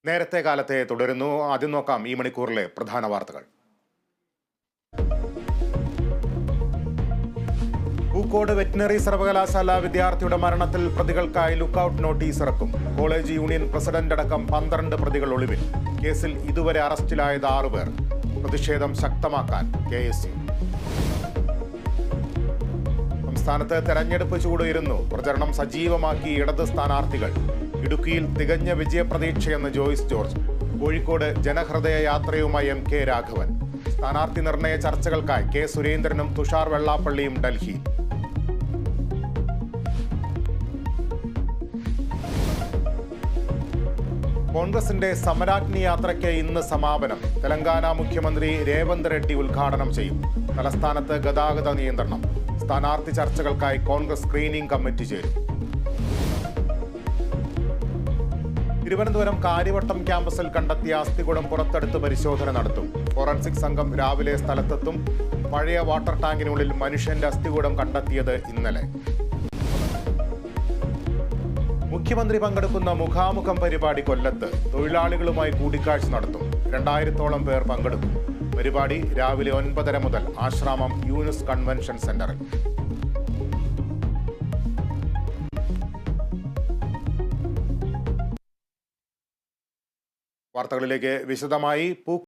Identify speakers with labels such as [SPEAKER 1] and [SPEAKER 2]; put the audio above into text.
[SPEAKER 1] നേരത്തെ കാലത്തെ തുടരുന്നു. ആദ്യം നോക്കാം ഈ മണിക്കൂറിലെ പ്രധാന വാർത്തകൾ. പൂക്കോട് വെറ്റിനറി സർവകലാശാല വിദ്യാർത്ഥിയുടെ മരണത്തിൽ പ്രതികൾക്കായി ലുക്കൌട്ട് നോട്ടീസ് ഇറക്കും. കോളേജ് യൂണിയൻ പ്രസിഡന്റ് അടക്കം 12 പ്രതികൾ ഒളിവിൽ. കേസിൽ ഇതുവരെ അറസ്റ്റിലായത് 6 പേർ. പ്രതിഷേധം ശക്തമാക്കാൻ KSU. സംസ്ഥാനത്ത് തെരഞ്ഞെടുപ്പ് ചൂടുയരുന്നു. പ്രചരണം സജീവമാക്കി ഇടത് സ്ഥാനാർത്ഥികൾ. ഇടുക്കിയിൽ തികഞ്ഞ വിജയപ്രതീക്ഷയെന്ന് ജോയ്സ് ജോർജ്. കോഴിക്കോട് ജനഹൃദയ യാത്രയുമായി MK രാഘവൻ. സ്ഥാനാർത്ഥി നിർണയ ചർച്ചകൾക്കായി K സുരേന്ദ്രനും തുഷാർ വെള്ളാപ്പള്ളിയും ഡൽഹിയിൽ. കോൺഗ്രസിന്റെ സമരാഗ്നി യാത്രയ്ക്ക് ഇന്ന് സമാപനം. തെലങ്കാന മുഖ്യമന്ത്രി രേവന്ത് റെഡ്ഡി ഉദ്ഘാടനം ചെയ്യും. തലസ്ഥാനത്ത് ഗതാഗത നിയന്ത്രണം. സ്ഥാനാർത്ഥി ചർച്ചകൾക്കായി കോൺഗ്രസ് സ്ക്രീനിംഗ് കമ്മിറ്റി ചേരും. തിരുവനന്തപുരം കാര്യവട്ടം ക്യാമ്പസിൽ കണ്ടെത്തിയ അസ്ഥികൂടം പുറത്തെടുത്ത് പരിശോധന നടത്തും. ഫോറൻസിക് സംഘം രാവിലെ സ്ഥലത്തെത്തും. പഴയ വാട്ടർ ടാങ്കിനുള്ളിൽ മനുഷ്യന്റെ അസ്ഥികൂടം കണ്ടെത്തിയത് ഇന്നലെ. മുഖ്യമന്ത്രി പങ്കെടുക്കുന്ന മുഖാമുഖം പരിപാടി കൊല്ലത്ത്. തൊഴിലാളികളുമായി കൂടിക്കാഴ്ച നടത്തും. 2000-ഓളം പേർ പങ്കെടുക്കും. പരിപാടി രാവിലെ 9:30 മുതൽ ആശ്രാമം യൂനുസ് കൺവെൻഷൻ സെന്ററിൽ. വാർത്തകളിലേക്ക് വിശദമായി.